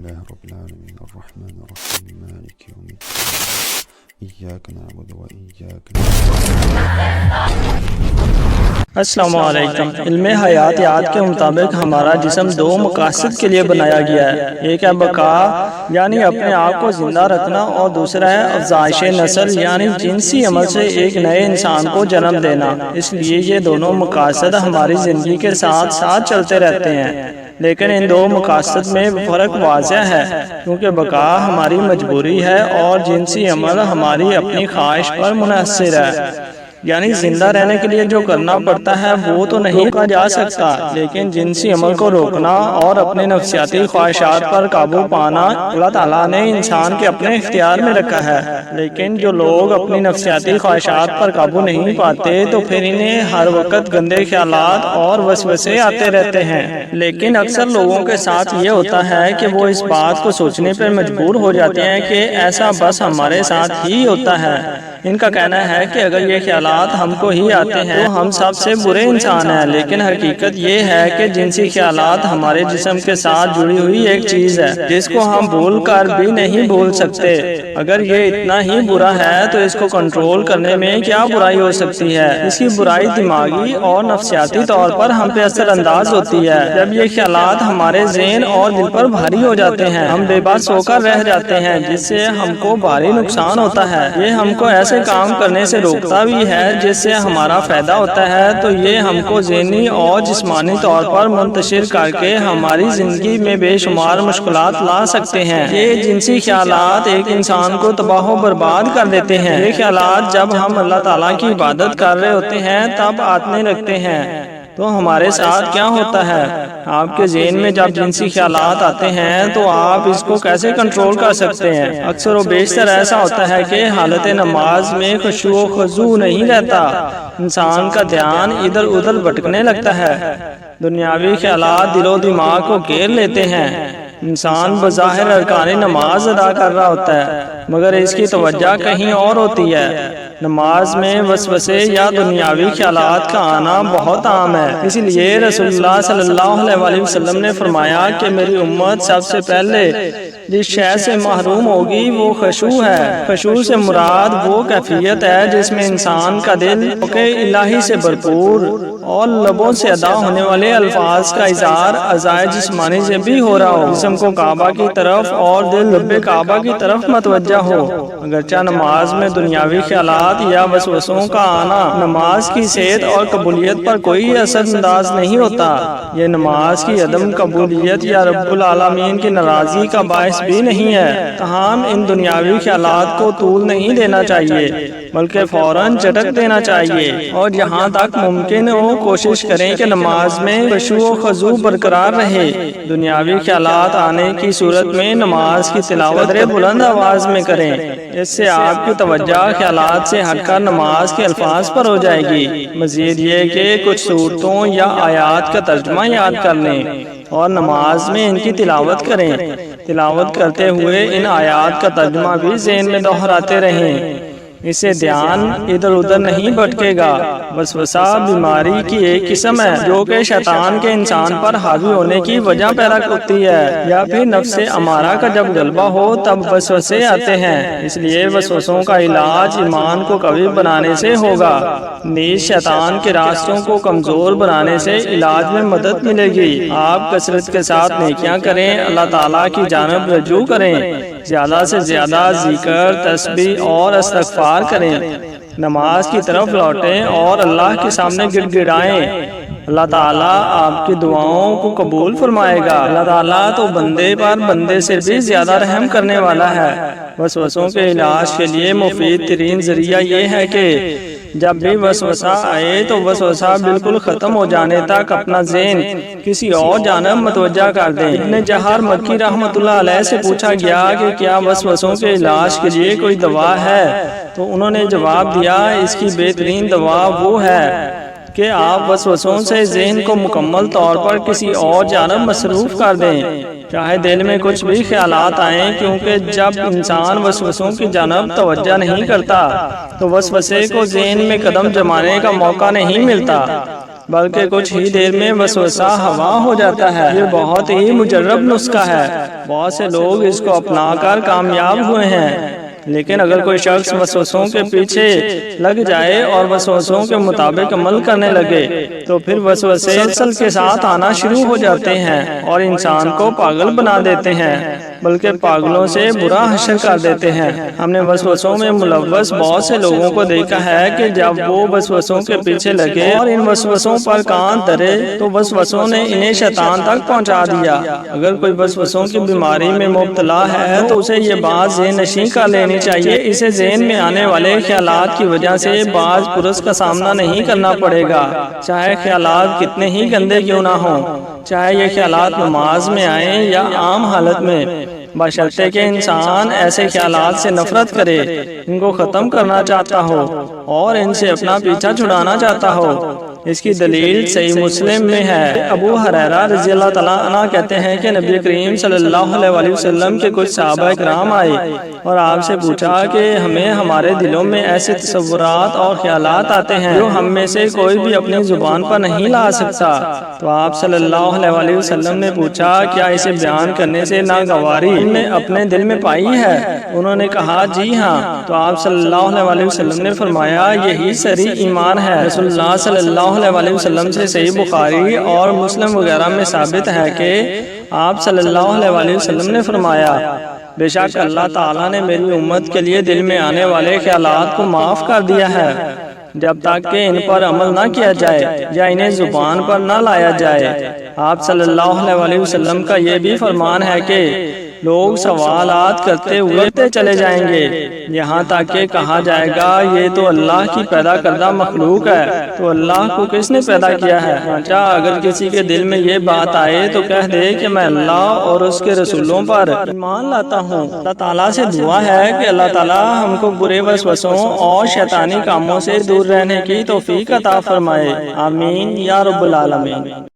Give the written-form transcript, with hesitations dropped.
لله رب العالمين الرحمن الرحيم مالك يوم الدين إياك نعبد وإياك السلام علیکم۔ علم حیاتیات کے مطابق ہمارا جسم دو مقاصد کے لیے بنایا گیا ہے۔ ایک ہے بقا یعنی اپنے آپ کو زندہ رکھنا، اور دوسرا ہے افزائش نسل یعنی جنسی عمل سے ایک نئے انسان کو جنم دینا۔ اس لیے یہ دونوں مقاصد ہماری زندگی کے ساتھ ساتھ چلتے رہتے ہیں، لیکن ان دو مقاصد میں فرق واضح ہے، کیونکہ بقا ہماری مجبوری ہے اور جنسی عمل ہماری اپنی خواہش پر منحصر ہے۔ یعنی زندہ رہنے کے لیے جو کرنا پڑتا ہے وہ تو نہیں روکا جا سکتا، لیکن جنسی عمل کو روکنا اور اپنے نفسیاتی خواہشات پر قابو پانا اللہ تعالیٰ نے انسان کے اپنے اختیار میں رکھا ہے۔ لیکن جو لوگ اپنی نفسیاتی خواہشات پر قابو نہیں پاتے تو پھر انہیں ہر وقت گندے خیالات اور وسوسے آتے رہتے ہیں۔ لیکن اکثر لوگوں کے ساتھ یہ ہوتا ہے کہ وہ اس بات کو سوچنے پر مجبور ہو جاتے ہیں کہ ایسا بس ہمارے ساتھ ہی ہوتا ہے۔ ان کا کہنا ہے کہ اگر یہ خیالات ہم کو ہی آتے ہیں تو ہم سب سے برے انسان ہیں، لیکن حقیقت یہ ہے کہ جنسی خیالات ہمارے جسم کے ساتھ جڑی ہوئی ایک چیز ہے جس کو ہم بھول کر بھی نہیں بھول سکتے۔ اگر یہ اتنا ہی برا ہے تو اس کو کنٹرول کرنے میں کیا برائی ہو سکتی ہے؟ اس کی برائی دماغی اور نفسیاتی طور پر ہم پہ اثر انداز ہوتی ہے۔ جب یہ خیالات ہمارے ذہن اور دل پر بھاری ہو جاتے ہیں، ہم بے بس ہو کر رہ جاتے ہیں، جس سے ہم کو بھاری نقصان ہوتا ہے۔ یہ ہم کو ایسے کام کرنے سے روکتا بھی ہے جس سے ہمارا فائدہ ہوتا ہے، تو یہ ہم کو ذہنی اور جسمانی طور پر منتشر کر کے ہماری زندگی میں بے شمار مشکلات لا سکتے ہیں۔ یہ جنسی خیالات ایک انسان کو تباہ و برباد کر دیتے ہیں۔ یہ خیالات جب ہم اللہ تعالیٰ کی عبادت کر رہے ہوتے ہیں تب آنے لگتے ہیں۔ تو ہمارے ساتھ کیا ہوتا ہے؟ آپ کے ذہن میں جب جنسی خیالات آتے ہیں تو آپ اس کو کیسے کنٹرول کر سکتے ہیں؟ اکثر و بیشتر ایسا ہوتا ہے کہ حالت نماز میں خشوع و خضوع نہیں رہتا، انسان کا دھیان ادھر ادھر بھٹکنے لگتا ہے، دنیاوی خیالات دل و دماغ کو گھیر لیتے ہیں۔ انسان بظاہر ارکان نماز ادا کر رہا ہوتا ہے مگر اس کی توجہ کہیں اور ہوتی ہے۔ نماز میں وسوسے یا دنیاوی خیالات کا آنا بہت عام ہے، اسی لیے رسول اللہ صلی اللہ علیہ وسلم نے فرمایا کہ میری امت سب سے پہلے جس شے سے محروم ہوگی وہ خشوع ہے۔ خشوع سے مراد وہ کیفیت ہے جس میں انسان کا دل الہی سے بھرپور اور لبوں سے ادا ہونے والے الفاظ کا اظہار اعضائے جسمانی سے بھی ہو رہا ہو، جسم کو کعبہ کی طرف اور دل لب کعبہ کی طرف متوجہ ہو۔ اگرچہ نماز میں دنیاوی خیالات یا وسوسوں کا آنا نماز کی صحت اور قبولیت پر کوئی اثر انداز نہیں ہوتا، یہ نماز کی عدم قبولیت یا رب العالمین کی ناراضی کا باعث بھی نہیں ہے۔ تاہم ان دنیاوی خیالات کو طول نہیں دینا چاہیے بلکہ فوراً جھٹک دینا چاہیے، اور جہاں تک ممکن ہو کوشش کریں کہ نماز میں خشوع و خضوع برقرار رہے۔ دنیاوی خیالات آنے کی صورت میں نماز کی تلاوت بلند آواز میں کریں، اس سے آپ کی توجہ خیالات سے ہٹ کر نماز کے الفاظ پر ہو جائے گی۔ مزید یہ کہ کچھ صورتوں یا آیات کا ترجمہ یاد کر لیں اور نماز میں ان کی تلاوت کریں۔ تلاوت کرتے ہوئے ان آیات کا ترجمہ بھی ذہن میں دہراتے رہیں، اس سے دھیان ادھر ادھر نہیں بھٹکے گا۔ وسوسہ بیماری کی ایک قسم ہے جو کہ شیطان کے انسان پر حاوی ہونے کی وجہ پیدا ہوتی ہے، یا پھر نفس امارہ کا جب غلبہ ہو تب وسوسے آتے ہیں۔ اس لیے وسوسوں کا علاج ایمان کو قوی بنانے سے ہوگا، نیز شیطان کے راستوں کو کمزور بنانے سے علاج میں مدد ملے گی۔ آپ کثرت کے ساتھ نیکیاں کریں، اللہ تعالیٰ کی جانب رجوع کریں، زیادہ سے زیادہ ذکر، تسبیح اور استغفار کریں، نماز کی طرف لوٹیں اور اللہ کے سامنے گڑ گڑائیں۔ اللہ تعالیٰ آپ کی دعاؤں کو قبول فرمائے گا۔ اللہ تعالیٰ تو بندے پر بندے سے بھی زیادہ رحم کرنے والا ہے۔ وسوسوں کے علاج کے لیے مفید ترین ذریعہ یہ ہے کہ جب بھی وسوسہ آئے تو وسوسہ بالکل ختم ہو جانے تک اپنا ذہن کسی اور جانب متوجہ کر دیں۔ ابن جہار مکی رحمۃ اللہ علیہ سے پوچھا گیا کہ کیا وسوسوں کے علاج کے لیے کوئی دوا ہے؟ تو انہوں نے جواب دیا، اس کی بہترین دوا وہ ہے کہ آپ وسوسوں سے ذہن کو مکمل طور پر کسی اور جانب مصروف کر دیں، چاہے دل میں کچھ بھی خیالات آئیں، کیونکہ جب انسان وسوسوں کی جانب توجہ نہیں کرتا تو وسوسے کو ذہن میں قدم جمانے کا موقع نہیں ملتا۔ بلکہ کچھ ہی دیر میں وسوسہ ہوا ہو جاتا ہے۔ یہ بہت ہی مجرب نسخہ ہے، بہت سے لوگ اس کو اپنا کر کامیاب ہوئے ہیں۔ لیکن اگر کوئی شخص وسوسوں کے پیچھے لگ جائے اور وسوسوں کے مطابق عمل کرنے لگے تو پھر وسوسے مسلسل کے ساتھ آنا شروع ہو جاتے ہیں اور انسان کو پاگل بنا دیتے ہیں، بلکہ پاگلوں سے برا حشر کر دیتے ہیں۔ ہم نے وسوسوں میں ملوث بہت سے لوگوں کو دیکھا ہے کہ جب وہ وسوسوں کے پیچھے لگے اور ان وسوسوں پر کان دھرے تو وسوسوں نے انہیں شیطان تک پہنچا دیا۔ اگر کوئی وسوسوں کی بیماری میں مبتلا ہے تو اسے یہ بات ذہن نشین کر لینی چاہیے، اسے ذہن میں آنے والے خیالات کی وجہ سے بعض پرس کا سامنا نہیں کرنا پڑے گا، چاہے خیالات کتنے ہی گندے کیوں نہ ہوں، چاہے یہ خیالات نماز میں آئیں یا عام حالت میں، بشرطے کہ انسان ایسے خیالات سے نفرت کرے، ان کو ختم کرنا چاہتا ہو اور ان سے اپنا پیچھا چھڑانا چاہتا ہو۔ اس کی دلیل صحیح مسلم میں ہے۔ ابو ہریرہ رضی اللہ تعالیٰ عنہ کہتے ہیں کہ نبی کریم صلی اللہ علیہ وسلم کے کچھ صحابہ کرام آئے اور آپ سے پوچھا کہ ہمیں ہمارے دلوں میں ایسے تصورات اور خیالات آتے ہیں جو ہم میں سے کوئی بھی اپنی زبان پر نہیں لا سکتا، تو آپ صلی اللہ علیہ وسلم نے پوچھا کیا اسے بیان کرنے سے ناگواری ان میں اپنے دل میں پائی ہے؟ انہوں نے کہا جی ہاں، تو آپ صلی اللہ علیہ وسلم نے فرمایا یہی صریح ایمان ہے۔ رسول اللہ صلی اللہ علیہ وسلم سے صحیح بخاری اور مسلم وغیرہ میں ثابت ہے کہ آپ صلی اللہ علیہ وسلم نے فرمایا بے شک اللہ تعالیٰ نے میری امت کے لیے دل میں آنے والے خیالات کو معاف کر دیا ہے جب تک کہ ان پر عمل نہ کیا جائے یا انہیں زبان پر نہ لایا جائے۔ آپ صلی اللہ علیہ وسلم کا یہ بھی فرمان ہے کہ لوگ سوالات کرتے ہوئے چلے جائیں گے یہاں تک کہ کہا جائے گا یہ تو اللہ کی پیدا کردہ مخلوق ہے، تو اللہ کو کس نے پیدا کیا ہے؟ اگر کسی کے دل میں یہ بات آئے تو کہہ دے کہ میں اللہ اور اس کے رسولوں پر ایمان لاتا ہوں۔ اللہ تعالیٰ سے دعا ہے کہ اللہ تعالیٰ ہم کو برے وسوسوں اور شیطانی کاموں سے دور رہنے کی توفیق عطا فرمائے، آمین یا رب العالمین۔